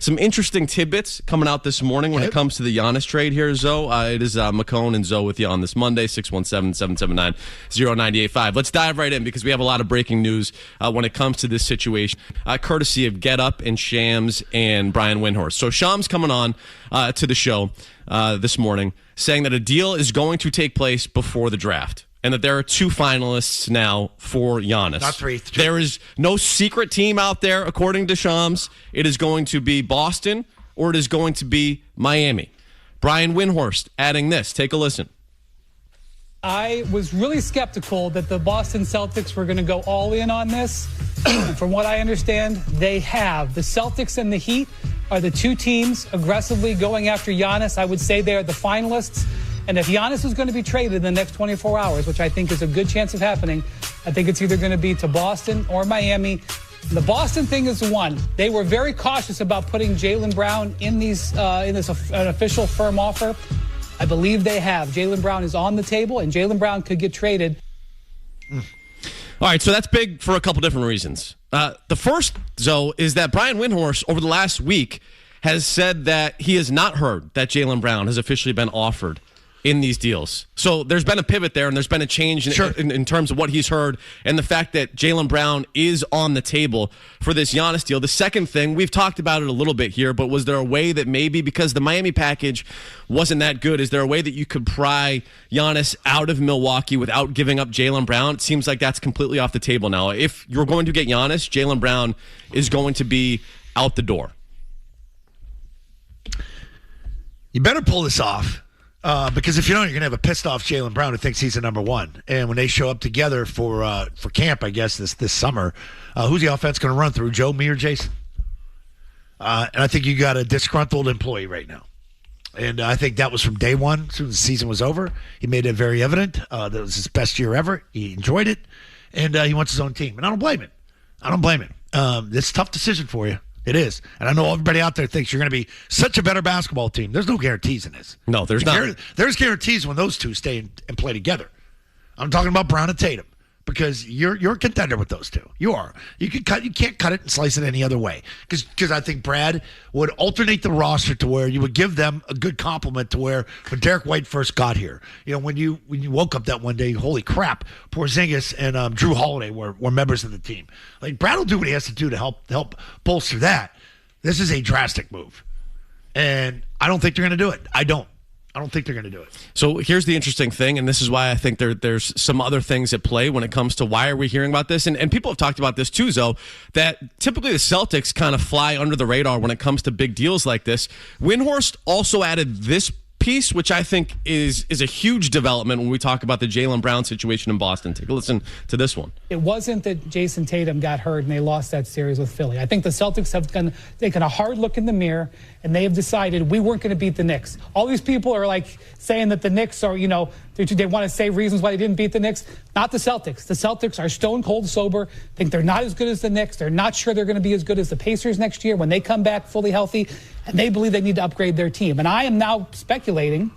some interesting tidbits coming out this morning when it comes to the Giannis trade here, Zoe. It is McKone and Zoe with you on this Monday, 617-779-0985. Let's dive right in because we have a lot of breaking news when it comes to this situation, courtesy of Get Up and Shams and Brian Windhorst. So Shams coming on to the show this morning saying that a deal is going to take place before the draft. And that there are 2 finalists now for Giannis. Not 3. There is no secret team out there, according to Shams. It is going to be Boston or it is going to be Miami. Brian Windhorst adding this. Take a listen. I was really skeptical that the Boston Celtics were going to go all in on this. From what I understand, they have. The Celtics and the Heat are the 2 teams aggressively going after Giannis. I would say they're the finalists. And if Giannis is going to be traded in the next 24 hours, which I think is a good chance of happening, I think it's either going to be to Boston or Miami. The Boston thing is one. They were very cautious about putting Jaylen Brown in this an official firm offer. I believe they have. Jaylen Brown is on the table, and Jaylen Brown could get traded. All right, so that's big for a couple different reasons. The first, Zoe, is that Brian Windhorst over the last week has said that he has not heard that Jaylen Brown has officially been offered in these deals. So there's been a pivot there, and there's been a change in terms of what he's heard and the fact that Jaylen Brown is on the table for this Giannis deal. The second thing, we've talked about it a little bit here, but was there a way that maybe because the Miami package wasn't that good, is there a way that you could pry Giannis out of Milwaukee without giving up Jaylen Brown? It seems like that's completely off the table now. If you're going to get Giannis, Jaylen Brown is going to be out the door. You better pull this off. Because if you don't, you're going to have a pissed off Jaylen Brown who thinks he's the number 1. And when they show up together for camp, I guess, this summer, who's the offense going to run through, Joe, me, or Jason? And I think you got a disgruntled employee right now. And I think that was from day one, as soon as the season was over. He made it very evident. That was his best year ever. He enjoyed it. And he wants his own team. And I don't blame him. It's a tough decision for you. It is. And I know everybody out there thinks you're going to be such a better basketball team. There's no guarantees in this. No, there's not. There's guarantees when those two stay and play together. I'm talking about Brown and Tatum because you're a contender with those two. You are. You can't cut it and slice it any other way because I think Brad would alternate the roster to where you would give them a good compliment to where when Derek White first got here, when you woke up that one day, holy crap, Porzingis and Drew Holiday were members of the team. Like Brad will do what he has to do to help bolster that. This is a drastic move, and I don't think they're going to do it. I don't think they're going to do it. So here's the interesting thing, and this is why I think there's some other things at play when it comes to why are we hearing about this. And people have talked about this too, Zoe, that typically the Celtics kind of fly under the radar when it comes to big deals like this. Windhorst also added this piece, which I think is a huge development when we talk about the Jaylen Brown situation in Boston. Take a listen to this one. It wasn't that Jason Tatum got hurt and they lost that series with Philly. I think the Celtics have taken a hard look in the mirror and they have decided we weren't going to beat the Knicks. All these people are like saying that the Knicks are, they want to say reasons why they didn't beat the Knicks. Not the Celtics. The Celtics are stone cold sober, think they're not as good as the Knicks. They're not sure they're going to be as good as the Pacers next year when they come back fully healthy, and they believe they need to upgrade their team. And I am now speculating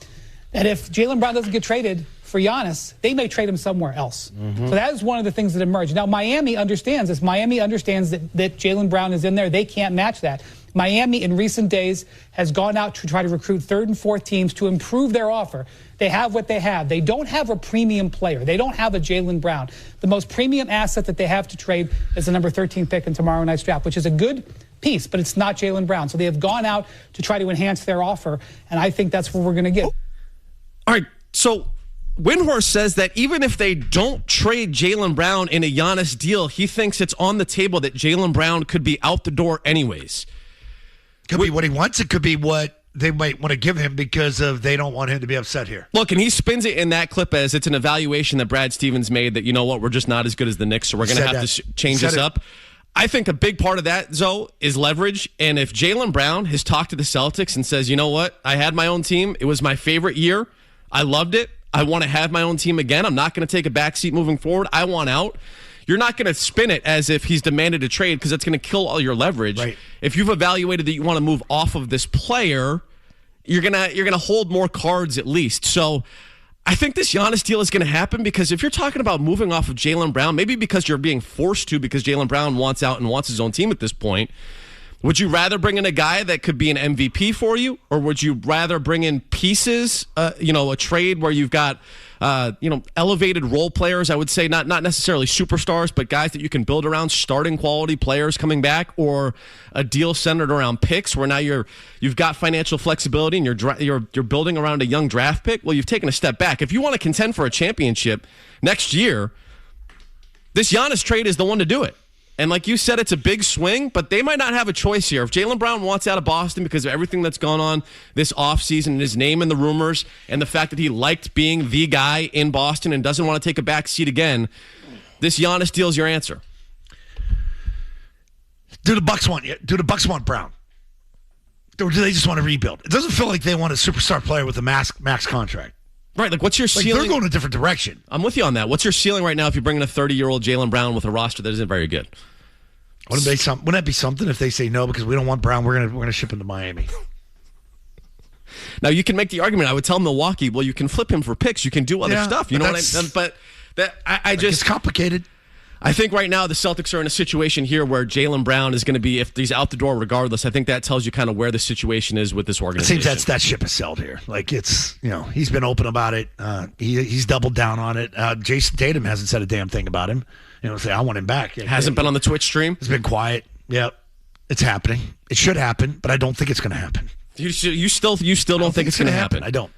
that if Jaylen Brown doesn't get traded for Giannis, they may trade him somewhere else. Mm-hmm. So that is one of the things that emerged. Now, Miami understands this. Miami understands that Jaylen Brown is in there. They can't match that. Miami, in recent days, has gone out to try to recruit third and fourth teams to improve their offer. They have what they have. They don't have a premium player. They don't have a Jaylen Brown. The most premium asset that they have to trade is the number 13 pick in tomorrow night's draft, which is a good piece, but it's not Jaylen Brown. So they have gone out to try to enhance their offer, and I think that's what we're going to get. All right, so Windhorst says that even if they don't trade Jaylen Brown in a Giannis deal, he thinks it's on the table that Jaylen Brown could be out the door anyways. Could be what he wants. It could be what they might want to give him because they don't want him to be upset here. Look, and he spins it in that clip as it's an evaluation that Brad Stevens made that, we're just not as good as the Knicks, so we're going to have to change this up. I think a big part of that, Zoe, is leverage. And if Jaylen Brown has talked to the Celtics and says, you know what, I had my own team. It was my favorite year. I loved it. I want to have my own team again. I'm not going to take a backseat moving forward. I want out. You're not going to spin it as if he's demanded a trade because it's going to kill all your leverage. Right. If you've evaluated that you want to move off of this player, you're gonna hold more cards at least. So I think this Giannis deal is going to happen because if you're talking about moving off of Jaylen Brown, maybe because you're being forced to because Jaylen Brown wants out and wants his own team at this point, Would you rather bring in a guy that could be an MVP for you, or would you rather bring in pieces, a trade where you've got, elevated role players? I would say not necessarily superstars, but guys that you can build around, starting quality players coming back, or a deal centered around picks where now you've got financial flexibility and you're building around a young draft pick. Well, you've taken a step back. If you want to contend for a championship next year, this Giannis trade is the one to do it. And like you said, it's a big swing, but they might not have a choice here. If Jaylen Brown wants out of Boston because of everything that's gone on this offseason and his name in the rumors and the fact that he liked being the guy in Boston and doesn't want to take a back seat again, this Giannis deal is your answer. Do the Bucks want Brown? Or do they just want to rebuild? It doesn't feel like they want a superstar player with a max contract. Right, like what's your ceiling? They're going a different direction. I'm with you on that. What's your ceiling right now if you bring in a 30-year-old Jaylen Brown with a roster that isn't very good? Wouldn't that be something if they say no because we don't want Brown? We're gonna ship him to Miami. Now you can make the argument. I would tell Milwaukee, well, you can flip him for picks. You can do other stuff. You know what I mean? But it's complicated. I think right now the Celtics are in a situation here where Jaylen Brown is going to be, if he's out the door regardless, I think that tells you kind of where the situation is with this organization. It seems that ship has sailed here. Like it's, he's been open about it. He's doubled down on it. Jason Tatum hasn't said a damn thing about him. Say, I want him back. Hasn't been on the Twitch stream? It's been quiet. Yep. It's happening. It should happen, but I don't think it's going to happen. You still don't think it's going to happen? I don't.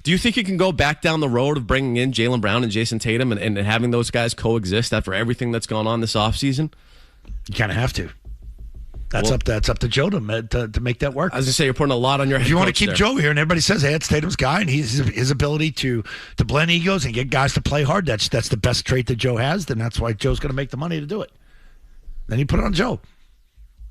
Do you think you can go back down the road of bringing in Jaylen Brown and Jason Tatum and having those guys coexist after everything that's gone on this offseason? You kind of have to. That's up to Joe to make that work. I was going to say, you're putting a lot on your head. If you want to keep Joe here and everybody says, hey, it's Tatum's guy and his ability to blend egos and get guys to play hard, that's the best trait that Joe has, then that's why Joe's going to make the money to do it. Then you put it on Joe.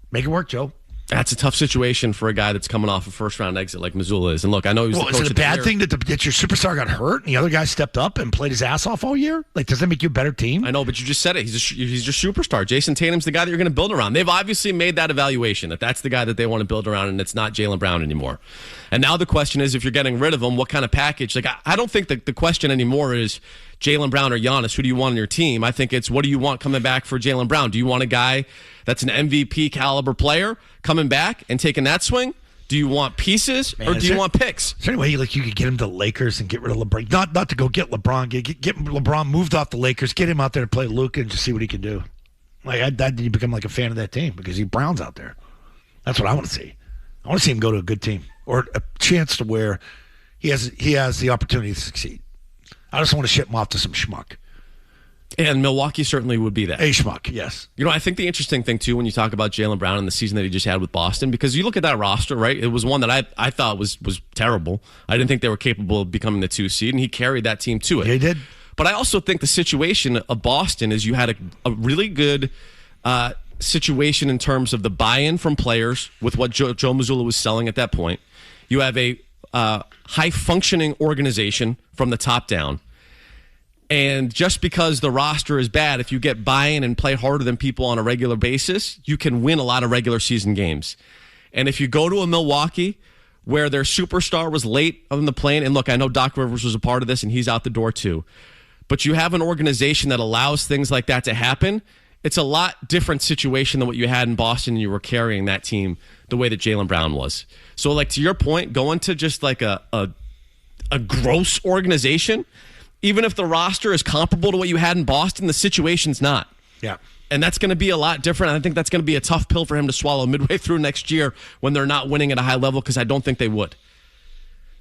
Make it work, Joe. That's a tough situation for a guy that's coming off a first-round exit like Missoula is. And look, I know he was the coach of the year. Is it a bad thing that your superstar got hurt and the other guy stepped up and played his ass off all year? Like, does that make you a better team? I know, but you just said it. He's your superstar. Jason Tatum's the guy that you're going to build around. They've obviously made that evaluation, that's the guy that they want to build around, and it's not Jaylen Brown anymore. And now the question is, if you're getting rid of him, what kind of package? Like, I don't think that the question anymore is Jaylen Brown or Giannis. Who do you want on your team? I think it's, what do you want coming back for Jaylen Brown? Do you want a guy that's an MVP caliber player coming back and taking that swing? Do you want pieces or do you want picks? Is there any way you could get him to the Lakers and get rid of LeBron? Not to go get LeBron. Get LeBron moved off the Lakers. Get him out there to play Luka and just see what he can do. Like you become like a fan of that team because Brown's out there. That's what I want to see. I want to see him go to a good team or a chance to where he has the opportunity to succeed. I just want to ship him off to some schmuck. And Milwaukee certainly would be that. A schmuck, yes. I think the interesting thing, too, when you talk about Jaylen Brown and the season that he just had with Boston, because you look at that roster, right? It was one that I thought was terrible. I didn't think they were capable of becoming the 2 seed, and he carried that team to it. Yeah, he did. But I also think the situation of Boston is you had a really good situation in terms of the buy-in from players with what Joe Mazzulla was selling at that point. You have a high-functioning organization from the top down. And just because the roster is bad, if you get buy-in and play harder than people on a regular basis, you can win a lot of regular season games. And if you go to a Milwaukee where their superstar was late on the plane, and look, I know Doc Rivers was a part of this and he's out the door too, but you have an organization that allows things like that to happen, it's a lot different situation than what you had in Boston and you were carrying that team the way that Jaylen Brown was. So like to your point, going to just like a gross organization, even if the roster is comparable to what you had in Boston, the situation's not. Yeah. And that's going to be a lot different. I think that's going to be a tough pill for him to swallow midway through next year when they're not winning at a high level, because I don't think they would.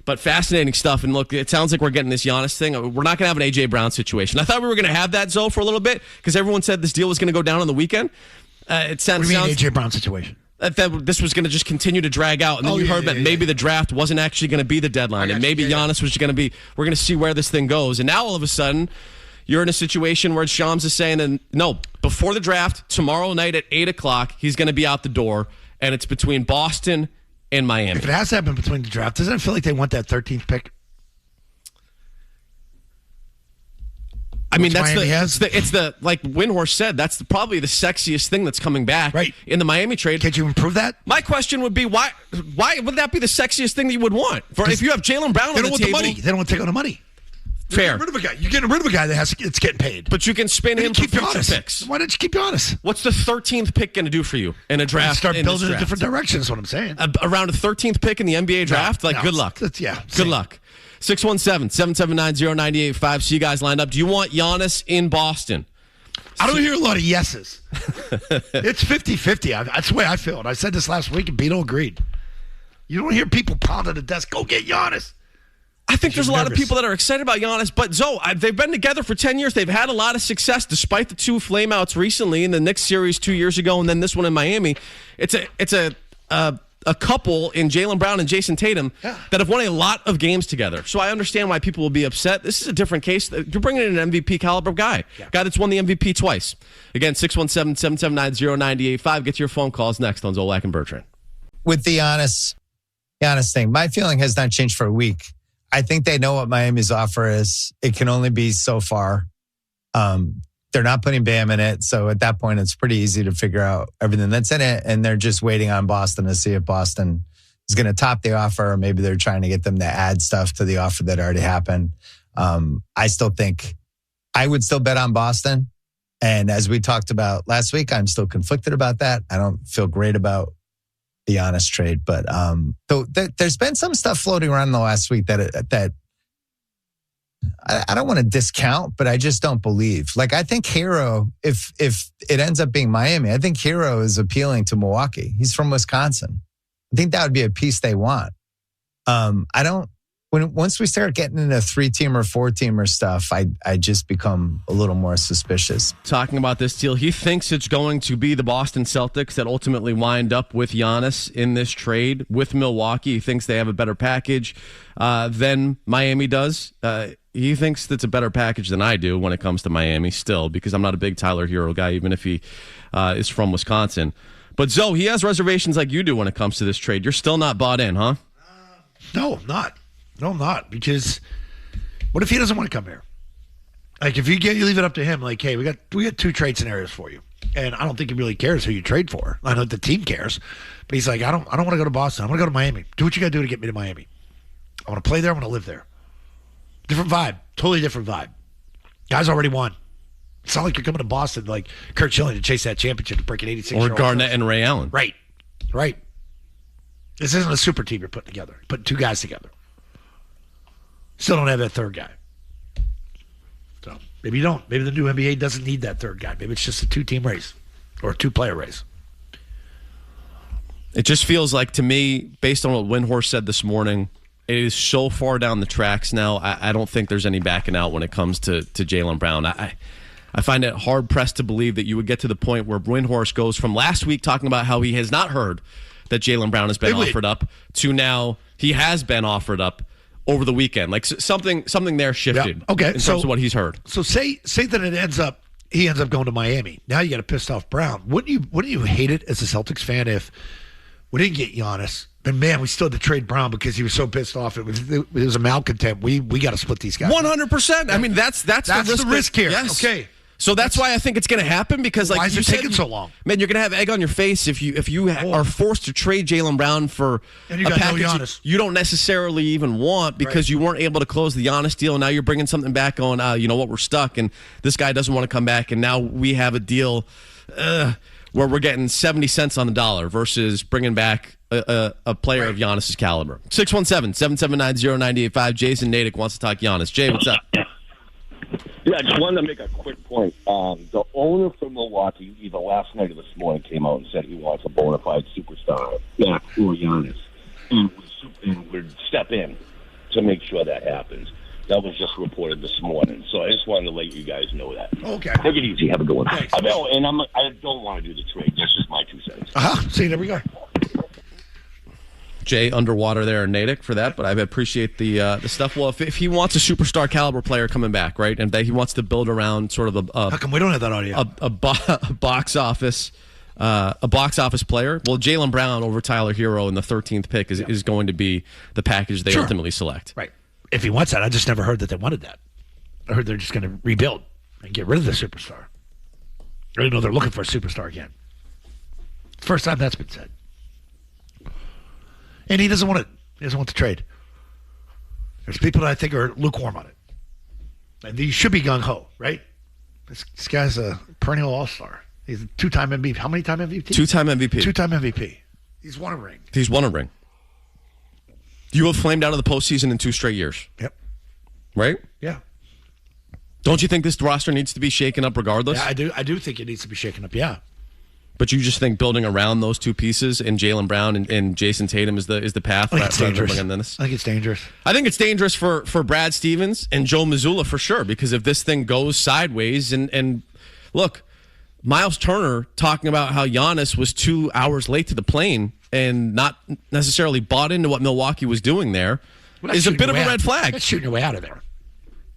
But fascinating stuff. And look, it sounds like we're getting this Giannis thing. We're not going to have an A.J. Brown situation. I thought we were going to have that, Zoe, for a little bit, because everyone said this deal was going to go down on the weekend. What do you mean A.J. Brown situation? That this was going to just continue to drag out. And then you heard that maybe the draft wasn't actually going to be the deadline. And maybe Giannis was going to be, we're going to see where this thing goes. And now all of a sudden, you're in a situation where Shams is saying, that no, before the draft, tomorrow night at 8 o'clock, he's going to be out the door. And it's between Boston and Miami. If it has to happen between the draft, doesn't it feel like they want that 13th pick? I mean, it's the like Windhorst said, that's probably the sexiest thing that's coming back in the Miami trade. Can't you improve that? My question would be, why would that be the sexiest thing that you would want? If you have Jaylen Brown on the table. They don't want to take on the money. Fair. You're getting rid of a guy it's getting paid. But you can spin him for future picks. Why don't you keep Giannis? What's the 13th pick going to do for you in a draft? Start building in different directions is what I'm saying. Around a 13th pick in the NBA draft? Good luck. Good luck. 617-779-0985. See you guys lined up. Do you want Giannis in Boston? I don't hear a lot of yeses. It's 50-50. That's the way I feel. And I said this last week, and Beto agreed. You don't hear people pounding the desk, go get Giannis. I think there's a lot of people that are excited about Giannis, but they've been together for 10 years. They've had a lot of success despite the two flameouts recently in the Knicks series 2 years ago and then this one in Miami. It's a couple in Jaylen Brown and Jason Tatum that have won a lot of games together. So I understand why people will be upset. This is a different case. You're bringing in an MVP caliber guy that's won the MVP twice. Again, 617-779-0985. Get to your phone calls next on Zolak and Bertrand. With the Giannis thing, my feeling has not changed for a week. I think they know what Miami's offer is. It can only be so far. They're not putting Bam in it. So at that point, it's pretty easy to figure out everything that's in it. And they're just waiting on Boston to see if Boston is going to top the offer. Or maybe they're trying to get them to add stuff to the offer that already happened. I still think I would still bet on Boston. And as we talked about last week, I'm still conflicted about that. I don't feel great about the Giannis trade, but there's been some stuff floating around in the last week that I don't want to discount, but I just don't believe. Like, I think Hero, if it ends up being Miami, I think Hero is appealing to Milwaukee. He's from Wisconsin. I think that would be a piece they want. Once we start getting into 3-teamer, 4-teamer stuff, I just become a little more suspicious. Talking about this deal, he thinks it's going to be the Boston Celtics that ultimately wind up with Giannis in this trade with Milwaukee. He thinks they have a better package than Miami does. He thinks that's a better package than I do when it comes to Miami still, because I'm not a big Tyler Hero guy, even if he is from Wisconsin. But Zoe, he has reservations like you do when it comes to this trade. You're still not bought in, huh? No, I'm not. No, I'm not. Because what if he doesn't want to come here? Like, if you leave it up to him, like, hey, we got 2 trade scenarios for you, and I don't think he really cares who you trade for. I know the team cares, but he's like, I don't want to go to Boston. I want to go to Miami. Do what you got to do to get me to Miami. I want to play there. I want to live there. Different vibe. Totally different vibe. Guys already won. It's not like you're coming to Boston like Kurt Schilling to chase that championship to break an 86-year-old. Or Garnett and Ray Allen. Right. This isn't a super team you're putting together. Putting 2 guys together. Still don't have that third guy. So maybe you don't. Maybe the new NBA doesn't need that third guy. Maybe it's just a 2-team race or a 2-player race. It just feels like, to me, based on what Windhorst said this morning, it is so far down the tracks now. I don't think there's any backing out when it comes to Jaylen Brown. I find it hard-pressed to believe that you would get to the point where Windhorst goes from last week talking about how he has not heard that Jaylen Brown has been offered up to now he has been offered up over the weekend. Like, something there shifted in terms of what he's heard. So say that he ends up going to Miami. Now you got a pissed off Brown. Wouldn't you hate it as a Celtics fan if we didn't get Giannis? And man, we still had to trade Brown because he was so pissed off. It was a malcontent. We got to split these guys. 100%. I mean, that's the risk here. Yes. Okay. So that's why I think it's going to happen, because, like, why is it taking so long? Man, you're going to have egg on your face if you are forced to trade Jaylen Brown for and you a got package no Giannis. You don't necessarily even want, because you weren't able to close the Giannis deal, and now you're bringing something back on, you know what, we're stuck, and this guy doesn't want to come back, and now we have a deal where we're getting 70 cents on the dollar versus bringing back a player of Giannis's caliber. 617-779-0985. Jason Natick wants to talk Giannis. Jay, what's up? Yeah, I just wanted to make a quick point. The owner from Milwaukee, either last night or this morning, came out and said he wants a bona fide superstar back for Giannis, and would step in to make sure that happens. That was just reported this morning, so I just wanted to let you guys know that. Okay. Take it easy. Have a good one. Thanks. I don't want to do the trade. That's just my 2 cents. See, there we go. Jay underwater there in Natick for that, but I appreciate the stuff. Well, if he wants a superstar caliber player coming back, right, and that he wants to build around sort of how come we don't have that audio? A box office player. Well, Jaylen Brown over Tyler Hero in the 13th pick is going to be the package they ultimately select. Right. If he wants that, I just never heard that they wanted that. I heard they're just going to rebuild and get rid of the superstar. I didn't know they're looking for a superstar again. First time that's been said. And he doesn't want it. He doesn't want the trade. There's people that I think are lukewarm on it. And he should be gung-ho, right? This guy's a perennial all-star. He's a two-time MVP. How many time MVP? Two-time MVP. Two-time MVP. He's won a ring. He's won a ring. You have flamed out of the postseason in 2 straight years. Yep. Right? Yeah. Don't you think this roster needs to be shaken up regardless? Yeah, I do think it needs to be shaken up, yeah. But you just think building around those 2 pieces and Jaylen Brown and Jason Tatum is the path? I think it's dangerous. This? I think it's dangerous. I think it's dangerous for Brad Stevens and Joe Mazzulla for sure, because if this thing goes sideways and look, Miles Turner talking about how Giannis was 2 hours late to the plane and not necessarily bought into what Milwaukee was doing there is a bit of a red flag. That's shooting your way out of there.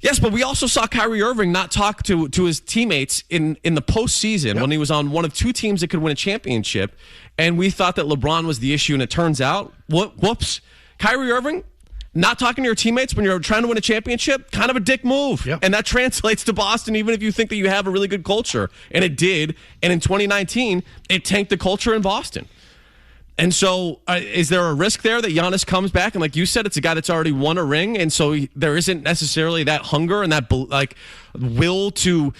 Yes, but we also saw Kyrie Irving not talk to his teammates in the postseason when he was on one of 2 teams that could win a championship, and we thought that LeBron was the issue, and it turns out, whoops, Kyrie Irving not talking to your teammates when you're trying to win a championship, kind of a dick move. Yep. And that translates to Boston, even if you think that you have a really good culture. And it did. And in 2019, it tanked the culture in Boston. And so is there a risk there that Giannis comes back? And like you said, it's a guy that's already won a ring. And so there isn't necessarily that hunger and that will to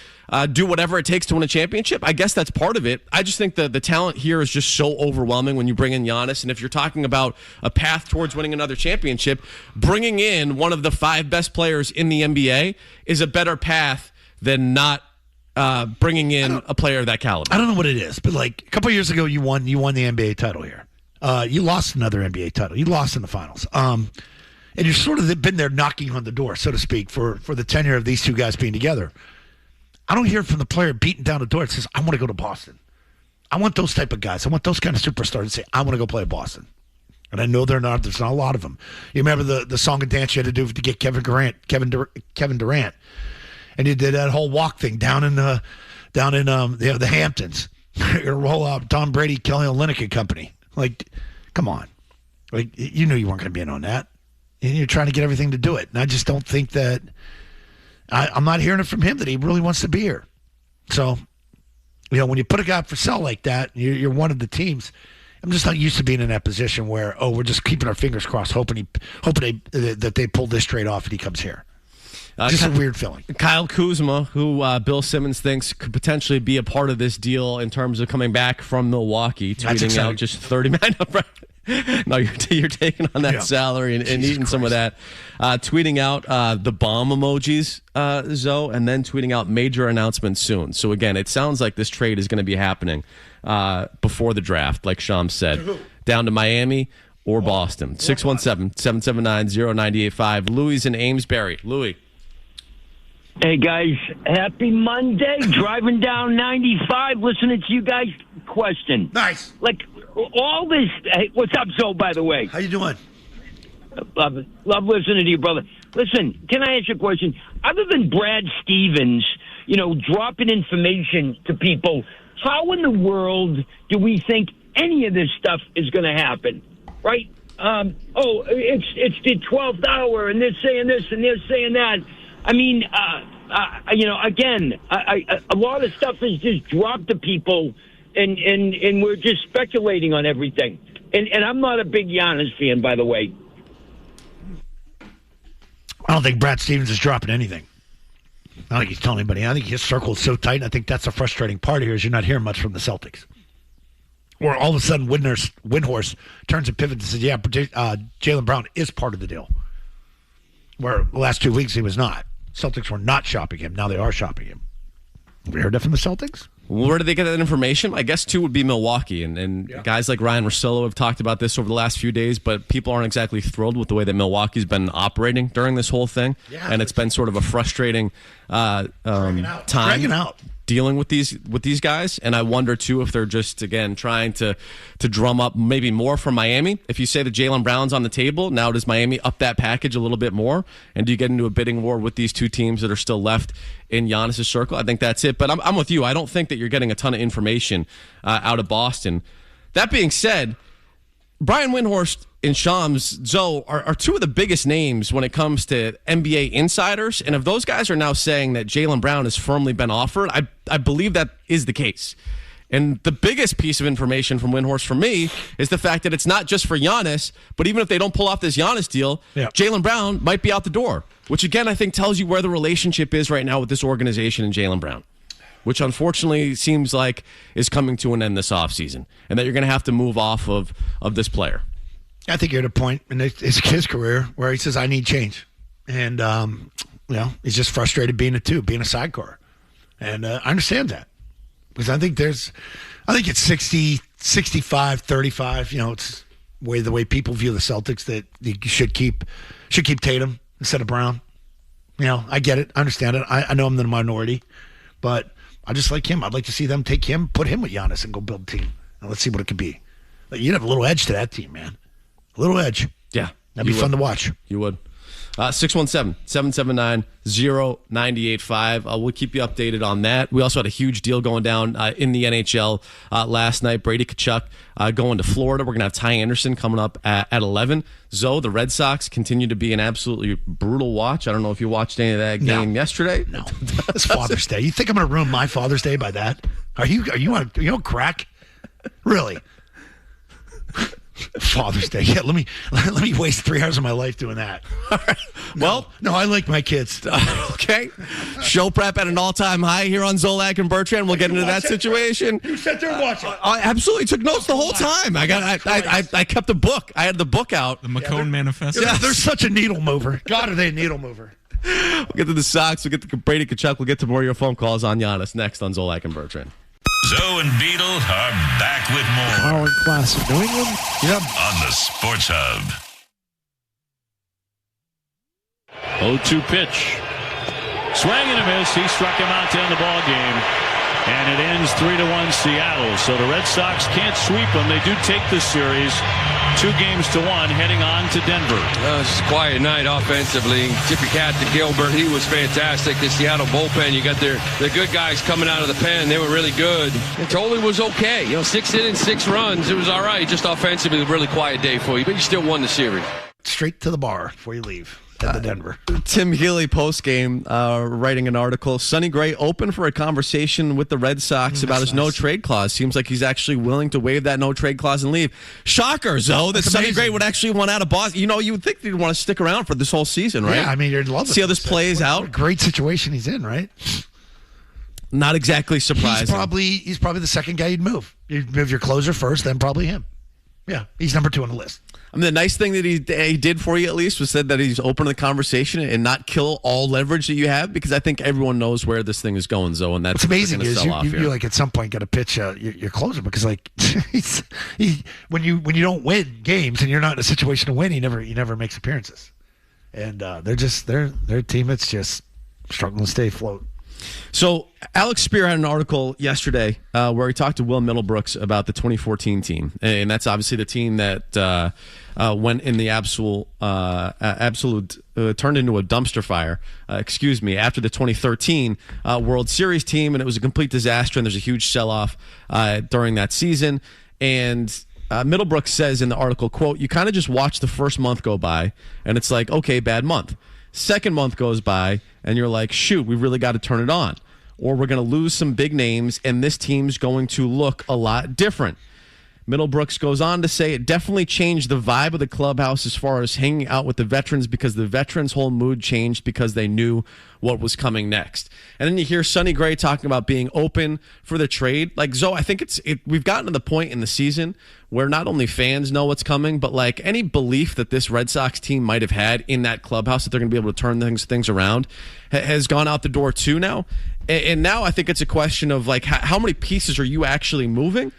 do whatever it takes to win a championship. I guess that's part of it. I just think the talent here is just so overwhelming when you bring in Giannis. And if you're talking about a path towards winning another championship, bringing in one of the 5 best players in the NBA is a better path than not bringing in a player of that caliber. I don't know what it is, but like a couple of years ago, you won the NBA title here. You lost another NBA title. You lost in the finals. And you've sort of been there knocking on the door, so to speak, for the tenure of these 2 guys being together. I don't hear from the player beating down the door that says, I want to go to Boston. I want those type of guys. I want those kind of superstars to say, I want to go play at Boston. And I know there's not a lot of them. You remember the song and dance you had to do to get Kevin Durant. And you did that whole walk thing down in the Hamptons. You're going to roll out Tom Brady, Kelly Olynyk and company. Like, come on. Like, you knew you weren't going to be in on that. And you're trying to get everything to do it. And I just don't think that I'm not hearing it from him that he really wants to be here. So, when you put a guy up for sale like that, you're one of the teams. I'm just not used to being in that position where, we're just keeping our fingers crossed, hoping that they pull this trade off and he comes here. Just a weird feeling. Kyle Kuzma, who Bill Simmons thinks could potentially be a part of this deal in terms of coming back from Milwaukee, tweeting out just 30 minutes. No, you're taking on that salary and eating some of that. Tweeting out the bomb emojis, Zoe, and then tweeting out major announcements soon. So again, it sounds like this trade is going to be happening before the draft, like Shams said, down to Miami or Boston. 617-779-0985. Louis in Amesbury. Louis. Hey, guys. Happy Monday. Driving down 95, listening to you guys question. Nice. Like, all this... Hey, what's up, Zoe, by the way? How you doing? Love listening to you, brother. Listen, can I ask you a question? Other than Brad Stevens, dropping information to people, how in the world do we think any of this stuff is going to happen? Right? It's the 12th hour, and they're saying this, and they're saying that. I mean, again, a lot of stuff is just dropped to people, and we're just speculating on everything. And I'm not a big Giannis fan, by the way. I don't think Brad Stevens is dropping anything. I don't think he's telling anybody. I think his circle is so tight, and I think that's the frustrating part here is you're not hearing much from the Celtics. Or all of a sudden, Windhorse turns a pivot and says, Jaylen Brown is part of the deal. Where the last 2 weeks he was not. Celtics were not shopping him. Now they are shopping him. Have you heard that from the Celtics? Where did they get that information? I guess 2 would be Milwaukee. And guys like Ryan Russillo have talked about this over the last few days, but people aren't exactly thrilled with the way that Milwaukee's been operating during this whole thing. Yeah, and it's been sort of a frustrating time dragging out. Dealing with these guys. And I wonder, too, if they're just, again, trying to drum up maybe more from Miami. If you say that Jaylen Brown's on the table, now does Miami up that package a little bit more? And do you get into a bidding war with these 2 teams that are still left in Giannis' circle? I think that's it. But I'm with you. I don't think that you're getting a ton of information out of Boston. That being said, Brian Windhorst and Shams, Zoe, are 2 of the biggest names when it comes to NBA insiders. And if those guys are now saying that Jaylen Brown has firmly been offered, I believe that is the case. And the biggest piece of information from Windhorst for me is the fact that it's not just for Giannis, but even if they don't pull off this Giannis deal, Jaylen Brown might be out the door. which again I think tells you where the relationship is right now with this organization and Jaylen Brown, which unfortunately seems like is coming to an end this offseason, and that you're going to have to move off of this player. I think you're at a point in his career where he says, I need change. And, he's just frustrated being a sidecar. And I understand that. Because I think it's 60, 65, 35. It's the way people view the Celtics, that you should keep Tatum instead of Brown. I get it. I understand it. I know I'm the minority. But I just like him. I'd like to see them take him, put him with Giannis, and go build a team. And let's see what it could be. You'd have a little edge to that team, man. A little edge. Yeah. That'd be fun to watch. You would. 617-779-0985. We'll keep you updated on that. We also had a huge deal going down in the NHL last night. Brady Tkachuk going to Florida. We're going to have Ty Anderson coming up at 11. Zoe, the Red Sox continue to be an absolutely brutal watch. I don't know if you watched any of that game yesterday. No. It's Father's Day. You think I'm going to ruin my Father's Day by that? Are you on crack? Really? Father's Day. Yeah, let me waste 3 hours of my life doing that. Right. Well, no, I like my kids. Okay. Show prep at an all-time high here on Zolak and Bertrand. We'll get into that situation. You sat there and watched it. I absolutely took notes the whole time. I kept a book. I had the book out. The McKone Manifesto. Yeah, they're such a needle mover. God, are they a needle mover? We'll get to the Sox. We'll get to Brady Tkachuk. We'll get to more of your phone calls on Giannis next on Zolak and Bertrand. Zoe and Beetle are back with more. Powering class of New England. Yep. On the Sports Hub. 0-2 pitch. Swing and a miss. He struck him out to end the ball game. And it ends 3-1 Seattle. So the Red Sox can't sweep them. They do take this series 2-1, heading on to Denver. It's a quiet night offensively. Tip your hat to Gilbert. He was fantastic. The Seattle bullpen, you got the good guys coming out of the pen. They were really good. And Tolley was okay. 6 innings, 6 runs. It was all right. Just offensively, a really quiet day for you. But you still won the series. Straight to the bar before you leave. At the Denver. Tim Healy post-game writing an article. Sonny Gray open for a conversation with the Red Sox about his no-trade clause. Seems like he's actually willing to waive that no-trade clause and leave. Shocker, Zoe, that Sonny Gray would actually want out of Boston. You would think he'd want to stick around for this whole season, right? Yeah, you're in love with him. See how this plays out. What a great situation he's in, right? Not exactly surprising. He's probably the second guy you'd move. You'd move your closer first, then probably him. Yeah, he's number 2 on the list. The nice thing that he did for you, at least, was said that he's open to the conversation and not kill all leverage that you have, because I think everyone knows where this thing is going, Zoe, and that's what's amazing is you at some point got to pitch your closer, because when you don't win games and you're not in a situation to win, he never makes appearances, and they're a team that's just struggling to stay afloat. So Alex Spear had an article yesterday where he talked to Will Middlebrooks about the 2014 team, and that's obviously the team that went in the absolute turned into a dumpster fire. After the 2013 World Series team, and it was a complete disaster. And there's a huge sell-off during that season. And Middlebrooks says in the article, quote, "You kind of just watch the first month go by, and it's like, okay, bad month. Second month goes by, and you're like, shoot, we really got to turn it on, or we're going to lose some big names, and this team's going to look a lot different." Middlebrooks goes on to say it definitely changed the vibe of the clubhouse as far as hanging out with the veterans, because the veterans' whole mood changed because they knew what was coming next. And then you hear Sonny Gray talking about being open for the trade. Like, Zoe, I think we've gotten to the point in the season where not only fans know what's coming, but like any belief that this Red Sox team might have had in that clubhouse that they're going to be able to turn things around has gone out the door too now. And now I think it's a question of like how many pieces are you actually moving?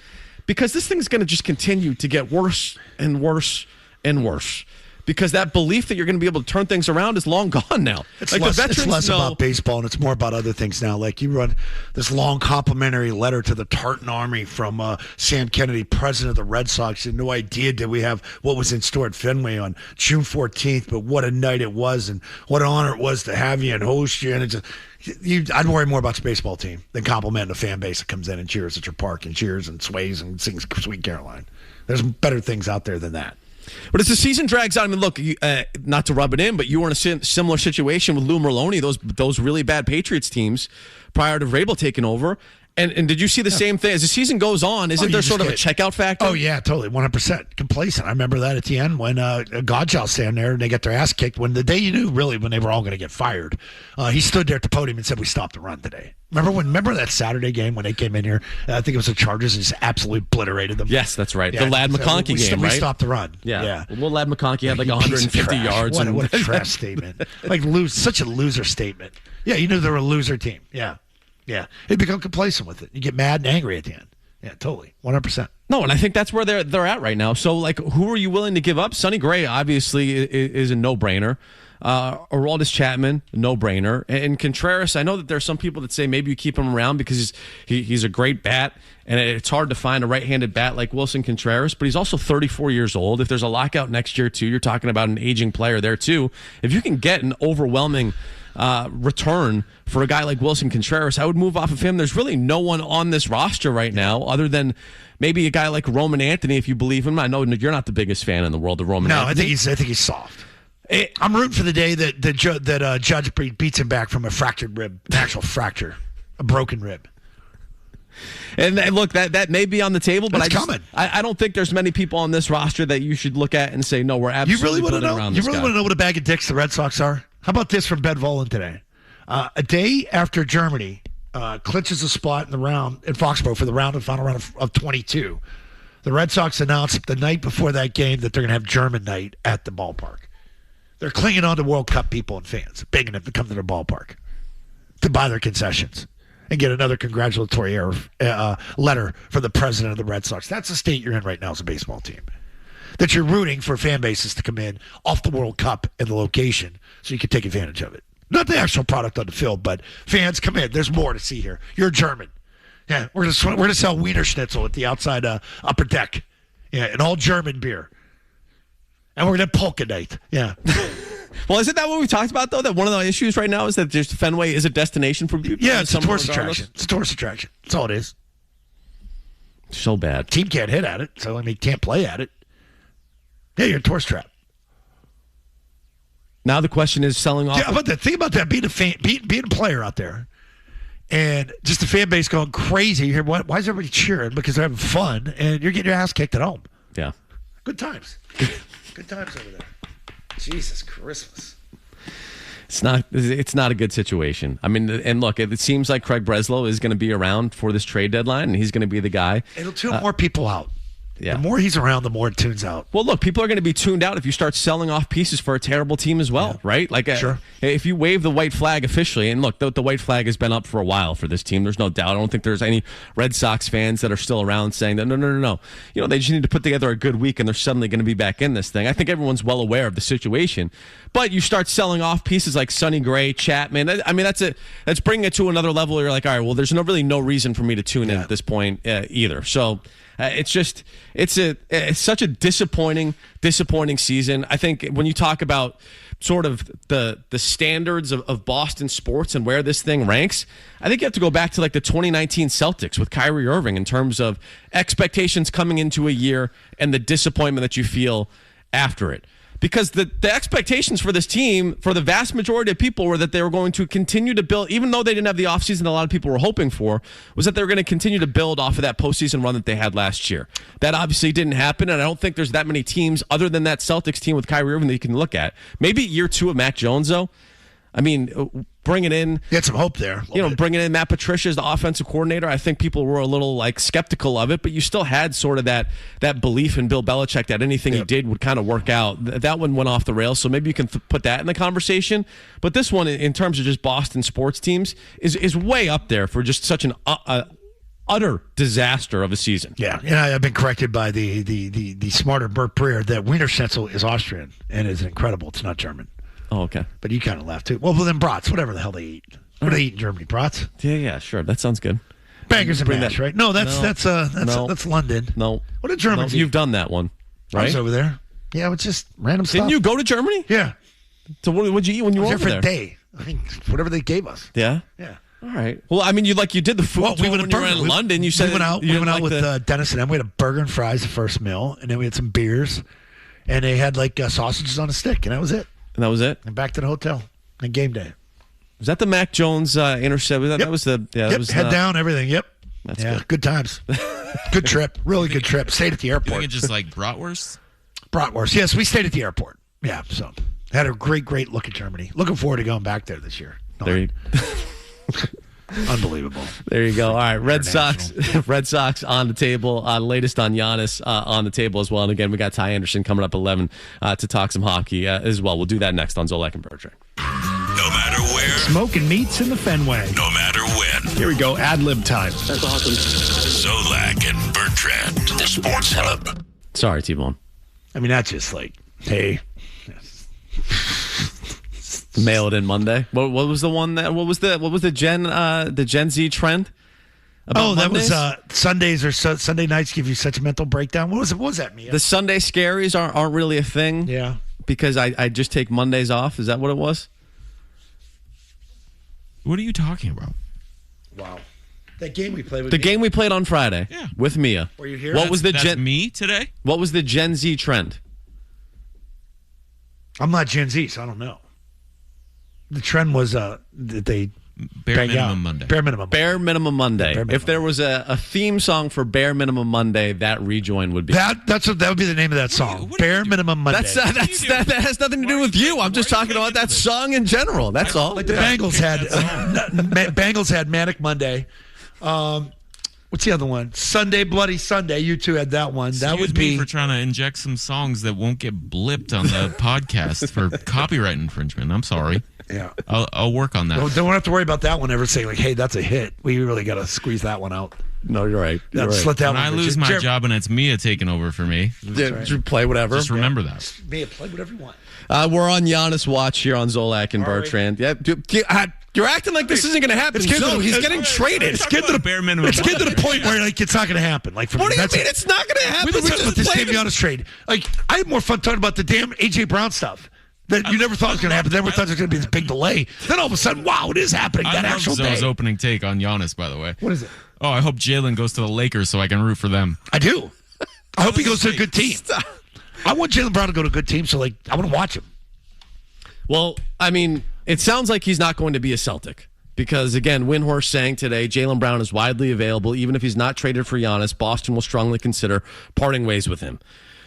Because this thing's going to just continue to get worse and worse and worse. Because that belief that you're going to be able to turn things around is long gone now. It's less about baseball, and it's more about other things now. Like you run this long complimentary letter to the Tartan Army from Sam Kennedy, president of the Red Sox. You had no idea did we have what was in store at Fenway on June 14th, but what a night it was, and what an honor it was to have you and host you. And it's I'd worry more about the baseball team than complimenting a fan base that comes in and cheers at your park and cheers and sways and sings Sweet Caroline. There's better things out there than that. But as the season drags on, I mean, look, not to rub it in, but you were in a similar situation with Lou Merlone, those really bad Patriots teams prior to Vrabel taking over. And did you see the same thing? As the season goes on, isn't there sort of a checkout factor? Oh, yeah, totally. 100% complacent. I remember that at the end when Godchild's standing there and they get their ass kicked. When the day you knew, really, when they were all going to get fired, he stood there at the podium and said, we stopped the run today. Remember that Saturday game when they came in here? I think it was the Chargers and just absolutely obliterated them. Yes, that's right. The Ladd McConkey game, right? We stopped the run. Yeah. Well, Ladd McConkey had like 150 yards. What a trash statement. Such a loser statement. Yeah, you knew they were a loser team. Yeah. Yeah, you become complacent with it. You get mad and angry at the end. Yeah, totally, 100%. No, and I think that's where they're at right now. So, like, who are you willing to give up? Sonny Gray obviously is a no-brainer. Aroldis Chapman, no-brainer. And Contreras, I know that there's some people that say maybe you keep him around because he's a great bat, and it's hard to find a right-handed bat like Wilson Contreras, but he's also 34 years old. If there's a lockout next year, too, you're talking about an aging player there, too. If you can get an overwhelming return for a guy like Wilson Contreras, I would move off of him. There's really no one on this roster right now other than maybe a guy like Roman Anthony, if you believe him. I know you're not the biggest fan in the world of Roman Anthony. I think he's soft. I'm rooting for the day that Judge beats him back from a fractured rib, an actual fracture, a broken rib. And look, that may be on the table, but I don't think there's many people on this roster that you should look at and say, no, we're absolutely building around this guy. You really want to know what a bag of dicks the Red Sox are? How about this from Ben Volen today? A day after Germany clinches a spot in Foxborough for the final round of 22, the Red Sox announced the night before that game that they're going to have German night at the ballpark. They're clinging on to World Cup people and fans, begging them to come to their ballpark to buy their concessions and get another congratulatory letter from the president of the Red Sox. That's the state you're in right now as a baseball team. That you're rooting for fan bases to come in off the World Cup and the location so you can take advantage of it. Not the actual product on the field, but fans come in. There's more to see here. You're German. Yeah, we're gonna sell Wiener Schnitzel at the outside upper deck. Yeah, an all German beer. And we're gonna have polka night. Yeah. Well, isn't that what we talked about, though? That one of the issues right now is that just Fenway is a destination for people. Yeah, it's a tourist attraction. It's a tourist attraction. That's all it is. So bad. Team can't hit at it, so can't play at it. Yeah, you're a tourist trap. Now the question is selling off. Yeah, think about that. Being a fan, being a player out there, and just the fan base going crazy. You hear why is everybody cheering? Because they're having fun, and you're getting your ass kicked at home. Yeah, good times. Good times over there. Jesus Christmas. It's not a good situation. I mean, and look, it seems like Craig Breslow is going to be around for this trade deadline, and he's going to be the guy. It'll tune more people out. Yeah. The more he's around, the more it tunes out. Well, look, people are going to be tuned out if you start selling off pieces for a terrible team as well, right? Like, sure. If you wave the white flag officially, and look, the white flag has been up for a while for this team. There's no doubt. I don't think there's any Red Sox fans that are still around saying that, no. You know, they just need to put together a good week, and they're suddenly going to be back in this thing. I think everyone's well aware of the situation. But you start selling off pieces like Sonny Gray, Chapman. I mean, that's bringing it to another level. You're like, all right, well, there's really no reason for me to tune in at this point either. So it's such a disappointing season. I think when you talk about sort of the standards of Boston sports and where this thing ranks, I think you have to go back to like the 2019 Celtics with Kyrie Irving in terms of expectations coming into a year and the disappointment that you feel after it. Because the expectations for this team, for the vast majority of people, were that they were going to continue to build, even though they didn't have the offseason that a lot of people were hoping for, was that they were going to continue to build off of that postseason run that they had last year. That obviously didn't happen, and I don't think there's that many teams other than that Celtics team with Kyrie Irving that you can look at. Maybe year 2 of Mac Jones, though. I mean, bringing in... You had some hope there. Bringing in Matt Patricia as the offensive coordinator, I think people were a little, skeptical of it, but you still had sort of that belief in Bill Belichick that anything he did would kind of work out. That one went off the rails, so maybe you can put that in the conversation. But this one, in terms of just Boston sports teams, is way up there for just such an utter disaster of a season. Yeah, and I've been corrected by the smarter Bert Breer that Wiener Schnitzel is Austrian and is incredible. It's not German. Oh, okay. But you kind of laughed too. Well, then brats, whatever the hell they eat. What do they eat in Germany? Brats? Yeah, sure. That sounds good. Bangers and mash, right? No, that's London. No. What did Germans eat? You've done that one, right? I was over there. Yeah, it was just random stuff. Didn't you go to Germany? Yeah. So what'd you eat when you were over there? For a day. I mean, whatever they gave us. Yeah? Yeah. All right. Well, I mean, you did the food tour when you were in London. You said we went out with Dennis and them. We had a burger and fries the first meal, and then we had some beers, and they had sausages on a stick, and that was it. And that was it? And back to the hotel on game day. Was that the Mac Jones intercept? Yep. That was the... Yeah, yep. that was head down, everything. Yep. That's Yeah, good. good times. Good trip. Really good trip. Stayed at the You think airport. it's just like bratwurst? Bratwurst. Yes, we stayed at the airport. Yeah, so had a great look at Germany. Looking forward to going back there this year. There you Unbelievable. There you go. All right, Red Sox on the table. Latest on Giannis on the table as well. And again, we got Ty Anderson coming up 11 to talk some hockey as well. We'll do that next on Zolak and Bertrand. No matter where, Smoking meats in the Fenway. no matter when. Here we go, ad-lib time. That's awesome. Zolak and Bertrand, the Sports Hub. Sorry, T-Bone. I mean, that's just like, hey. Mail it in Monday. What was the one that? What was the Gen Z trend? About That Mondays? was Sundays or Sunday nights give you such a mental breakdown. What was it? What was that, Mia? The Sunday scaries aren't really a thing. Yeah. Because I just take Mondays off. Is that what it was? What are you talking about? Wow. That game we played with The game we played on Friday with Mia. Were you here? What was the That's me today? What was the Gen Z trend? I'm not Gen Z, so I don't know. The trend was that they Bare bang minimum out. Monday. Bare minimum. Bare Minimum Monday. Bare Minimum. If there was a theme song for Bare Minimum Monday, that rejoin would be. That would be the name of that song. what do you Bare do? Minimum Monday. That has nothing to do with you. I'm just talking about that song in general. That's all. Like the Bengals had Manic Monday. What's the other one? Sunday Bloody Sunday. You two had that one. That Excuse would me be for trying to inject some songs that won't get blipped on the podcast for copyright infringement. I'm sorry. yeah. I'll work on that. Don't have to worry about that one ever saying like, "Hey, that's a hit." We really got to squeeze that one out. No, you're right. You're right. Let that When one. I lose my job and it's Mia taking over for me, Just play whatever. just remember that. Mia, play whatever you want. We're on Giannis watch here on Zolak and Are we? Bertrand. Yeah, you're acting like this isn't going to happen. No, he's getting traded. It's getting to the bare minimum. It's getting to the point where like it's not going to happen. Like, for What me, do you that's mean it's not going to happen? We've been We talking about just this played Dave him. Giannis trade. Like, I had more fun talking about the damn AJ Brown stuff that you never thought was going to happen. Never thought there was going to be this big delay. Then all of a sudden, wow, it is happening. I That love actual Zoe's day. opening take on Giannis, by the way. What is it? Oh, I hope Jalen goes to the Lakers so I can root for them. I do. I hope he goes to a good team. I want Jalen Brown to go to a good team, so like I want to watch him. Well, I mean, it sounds like he's not going to be a Celtic because, again, Windhorst saying today Jaylen Brown is widely available. Even if he's not traded for Giannis, Boston will strongly consider parting ways with him,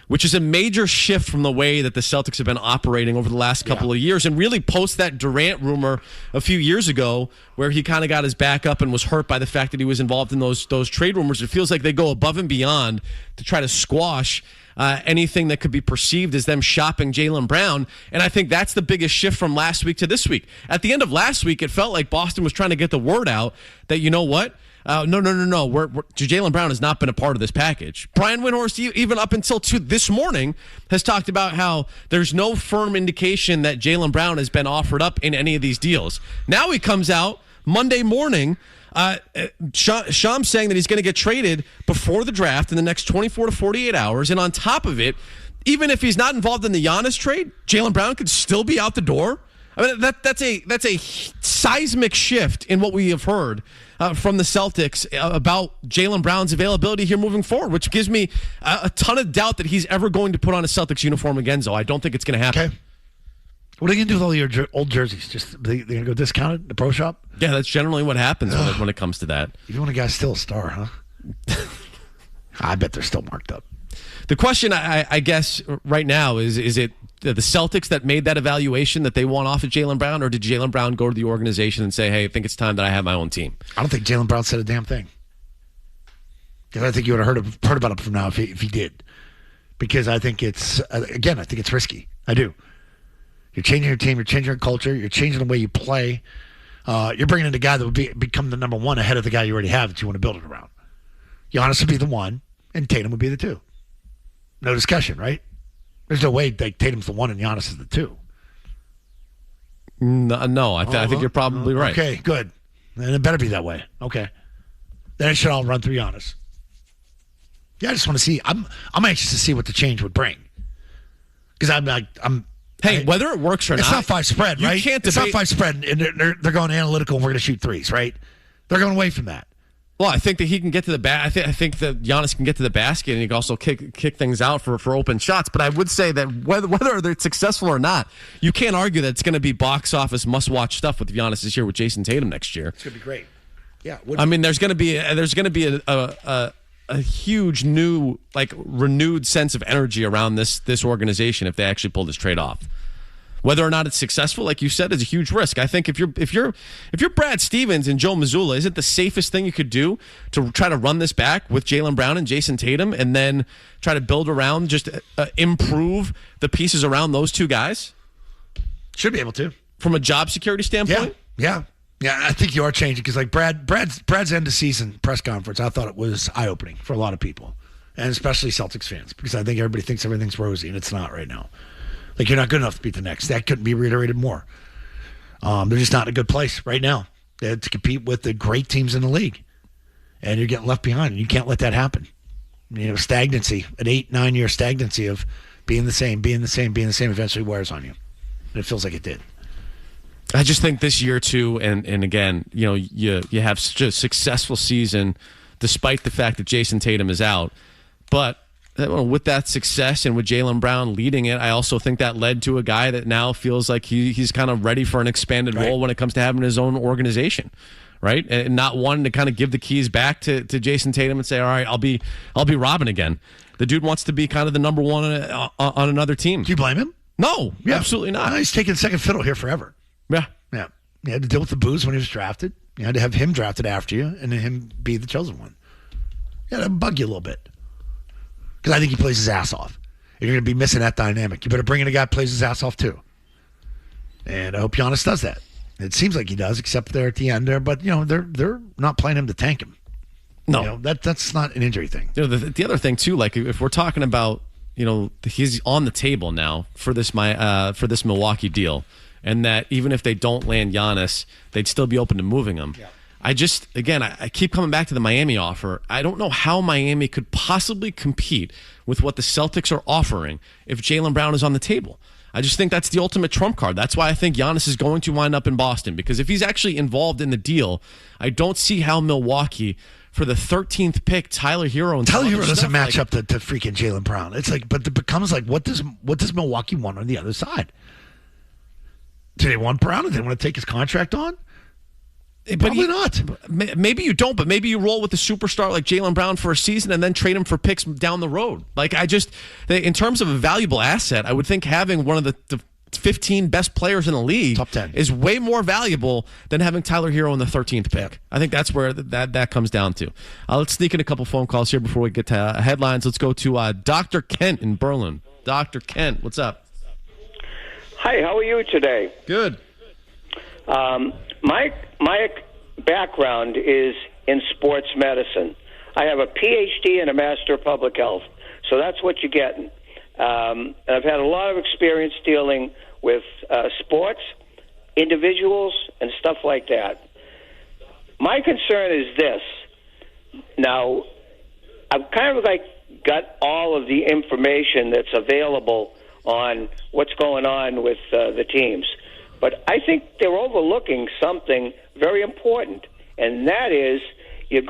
which is a major shift from the way that the Celtics have been operating over the last couple of years. And really post that Durant rumor a few years ago where he kind of got his back up and was hurt by the fact that he was involved in those trade rumors. It feels like they go above and beyond to try to squash anything that could be perceived as them shopping Jaylen Brown. And I think that's the biggest shift from last week to this week. At the end of last week, it felt like Boston was trying to get the word out that, you know what? No. Jaylen Brown has not been a part of this package. Brian Windhorst, even up until this morning, has talked about how there's no firm indication that Jaylen Brown has been offered up in any of these deals. Now he comes out Monday morning, Shams saying that he's going to get traded before the draft in the next 24 to 48 hours. And on top of it, even if he's not involved in the Giannis trade, Jaylen Brown could still be out the door. I mean, that's a seismic shift in what we have heard from the Celtics about Jaylen Brown's availability here moving forward, which gives me a ton of doubt that he's ever going to put on a Celtics uniform again, Zoe. I don't think it's going to happen. Okay. What are you going to do with all your old jerseys? Just they're going to go discount it in the pro shop? Yeah, that's generally what happens when it comes to that. Even when a guy's still a star, huh? I bet they're still marked up. The question, I guess, right now is it the Celtics that made that evaluation that they want off of Jaylen Brown, or did Jaylen Brown go to the organization and say, hey, I think it's time that I have my own team? I don't think Jaylen Brown said a damn thing. Because I think you would have heard about it from now if he did. Because I think it's, again, I think it's risky. I do. You're changing your team. You're changing your culture. You're changing the way you play. You're bringing in a guy that would become the number one ahead of the guy you already have that you want to build it around. Giannis would be the one, and Tatum would be the two. No discussion, right? There's no way like Tatum's the one and Giannis is the two. No, I think you're probably right. Okay, good. And it better be that way. Okay. Then it should all run through Giannis. Yeah, I just want to see. I'm anxious to see what the change would bring. Because whether it works or it's not. It's not 5 spread, right? It's not 5 spread, and they're going analytical, and we're going to shoot threes, right? They're going away from that. Well, I think that he can get to the basket. I think that Giannis can get to the basket, and he can also kick things out for open shots. But I would say that whether they're successful or not, you can't argue that it's going to be box office must-watch stuff with Giannis this year with Jason Tatum next year. It's going to be great. Yeah. I mean, there's going to be a huge new, renewed sense of energy around this organization if they actually pull this trade off. Whether or not it's successful, like you said, is a huge risk. I think if you're Brad Stevens and Joe Mazzulla, is it the safest thing you could do to try to run this back with Jaylen Brown and Jason Tatum, and then try to build around, just improve the pieces around those two guys? Should be able to, from a job security standpoint. Yeah. I think you are changing because Brad's end of season press conference, I thought it was eye opening for a lot of people, and especially Celtics fans, because I think everybody thinks everything's rosy, and it's not right now. Like, you're not good enough to beat the Knicks. That couldn't be reiterated more. They're just not in a good place right now to compete with the great teams in the league. And you're getting left behind, and you can't let that happen. Stagnancy, an 8-9 year stagnancy of being the same, eventually wears on you. And it feels like it did. I just think this year, too, and again, you have such a successful season despite the fact that Jason Tatum is out. But with that success and with Jaylen Brown leading it, I also think that led to a guy that now feels like he's kind of ready for an expanded role when it comes to having his own organization, right? And not wanting to kind of give the keys back to Jason Tatum and say, all right, I'll be Robin again. The dude wants to be kind of the number one on another team. Do you blame him? No, absolutely not. No, he's taking second fiddle here forever. Yeah. You had to deal with the booze when he was drafted. You had to have him drafted after you and then him be the chosen one. Yeah, that'll bug you a little bit. Because I think he plays his ass off. You're going to be missing that dynamic. You better bring in a guy who plays his ass off, too. And I hope Giannis does that. It seems like he does, except there at the end there. But, they're not playing him to tank him. No. That's not an injury thing. The other thing, too, like if we're talking about, he's on the table now for this Milwaukee deal, and that even if they don't land Giannis, they'd still be open to moving him. Yeah. I keep coming back to the Miami offer. I don't know how Miami could possibly compete with what the Celtics are offering if Jaylen Brown is on the table. I just think that's the ultimate trump card. That's why I think Giannis is going to wind up in Boston, because if he's actually involved in the deal, I don't see how Milwaukee, for the 13th pick, Tyler Hero doesn't match up to freaking Jaylen Brown. It's like, but it becomes like, what does Milwaukee want on the other side? Do they want Brown? Do they want to take his contract on? Probably not. Maybe you don't, but maybe you roll with a superstar like Jaylen Brown for a season and then trade him for picks down the road. In terms of a valuable asset, I would think having one of the 15 best players in the league, top 10, is way more valuable than having Tyler Hero in the 13th pick. I think that's where that comes down to. Let's sneak in a couple phone calls here before we get to headlines. Let's go to Dr. Kent in Berlin. Dr. Kent, what's up? Hi, how are you today? Good. My background is in sports medicine. I have a PhD and a Master of Public Health, so that's what you're getting. I've had a lot of experience dealing with sports, individuals, and stuff like that. My concern is this. Now, I've kind of got all of the information that's available on what's going on with the teams. But I think they're overlooking something very important, and that is you're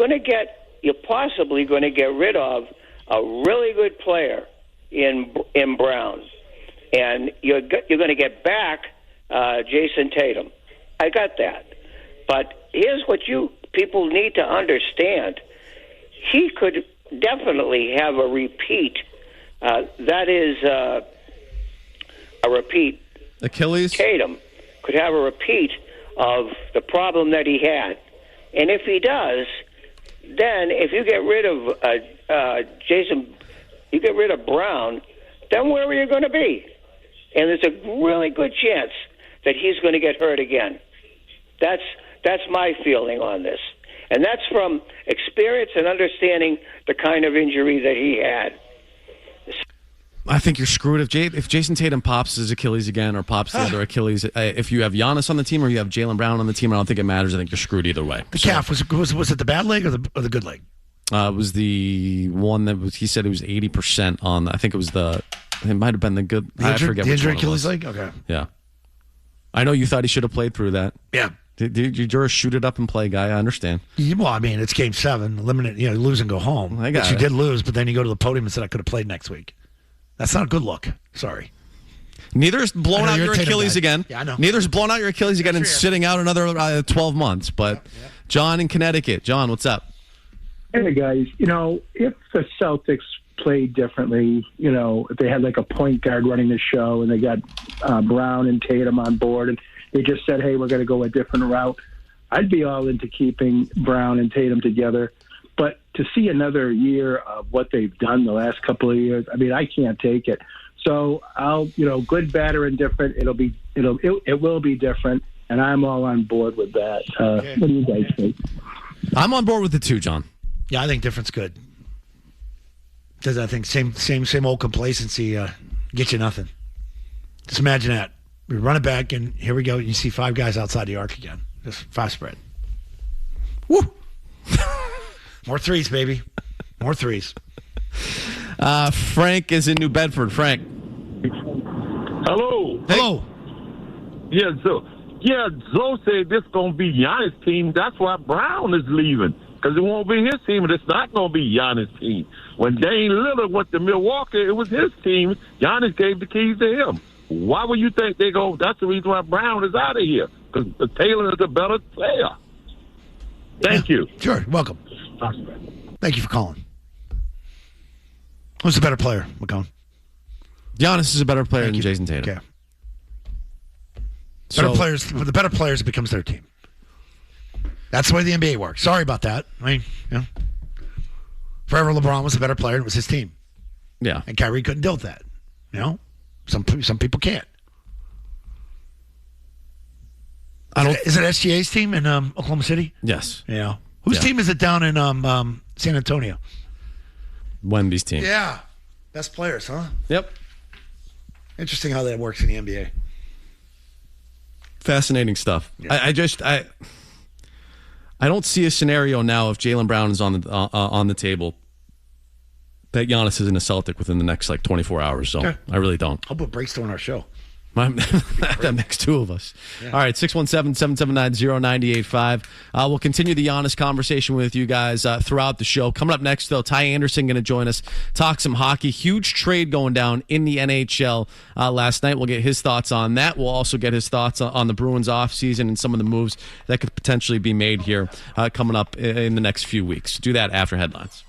possibly going to get rid of a really good player in Brown, and you're going to get back Jason Tatum. I got that, but here's what you people need to understand: he could definitely have a repeat. That is a repeat. Achilles? Tatum could have a repeat of the problem that he had. And if he does, then if you get rid of Jason, you get rid of Brown, then where are you going to be? And there's a really good chance that he's going to get hurt again. That's my feeling on this. And that's from experience and understanding the kind of injury that he had. I think you're screwed if Jason Tatum pops his Achilles again or pops the other Achilles. If you have Giannis on the team or you have Jaylen Brown on the team, I don't think it matters. I think you're screwed either way. The calf, was it the bad leg or the good leg? It was the one that he said it was 80% on. I think it might have been the good. I forget the which injured one Achilles leg? Okay. Yeah. I know you thought he should have played through that. Yeah. You're a shoot it up and play guy. I understand. Well, I mean, it's game 7. Eliminate, lose and go home. I got but you did lose, but then you go to the podium and said I could have played next week. That's not a good look. Sorry. Neither is blowing out your Achilles again. Yeah, I know. Neither is blowing out your Achilles again and sitting out another 12 months. But John in Connecticut. John, what's up? Hey, guys. If the Celtics played differently, if they had like a point guard running the show and they got Brown and Tatum on board and they just said, hey, we're going to go a different route, I'd be all into keeping Brown and Tatum together. But to see another year of what they've done the last couple of years, I can't take it. So I'll, good, bad, or indifferent, it will be different, and I'm all on board with that. Okay. What do you guys think? I'm on board with it too, John. Yeah, I think different's good. Because I think same old complacency gets you nothing. Just imagine that. We run it back, and here we go. You see 5 guys outside the arc again. Just fast spread. Woo! More threes, baby. More threes. Frank is in New Bedford. Frank. Hello. Hey. Hello. Zoe said this going to be Giannis' team. That's why Brown is leaving. Because it won't be his team, and it's not going to be Giannis' team. When Dame Lillard went to Milwaukee, it was his team. Giannis gave the keys to him. Why would you think they go? That's the reason why Brown is out of here. Because Taylor is a better player. Thank you. Sure. Welcome. Thank you for calling. Who's the better player, McKone? Giannis is a better player than Jason Tatum. Okay. The better players, it becomes their team. That's the way the NBA works. Sorry about that. Forever LeBron was a better player and it was his team. Yeah. And Kyrie couldn't deal with that. Some people can't. Is it SGA's team in Oklahoma City? Yes. Yeah. Whose team is it down in San Antonio? Wemby's team. Yeah. Best players, huh? Yep. Interesting how that works in the NBA. Fascinating stuff. Yeah. I don't see a scenario now if Jaylen Brown is on the table that Giannis isn't a Celtic within the next 24 hours. So okay. I really don't. I'll put breaks on our show. That makes 2 of us. Yeah. All right, 617-779-0985. We'll continue the Giannis conversation with you guys throughout the show. Coming up next, though, Ty Anderson going to join us, talk some hockey. Huge trade going down in the NHL last night. We'll get his thoughts on that. We'll also get his thoughts on the Bruins offseason and some of the moves that could potentially be made here coming up in the next few weeks. Do that after headlines.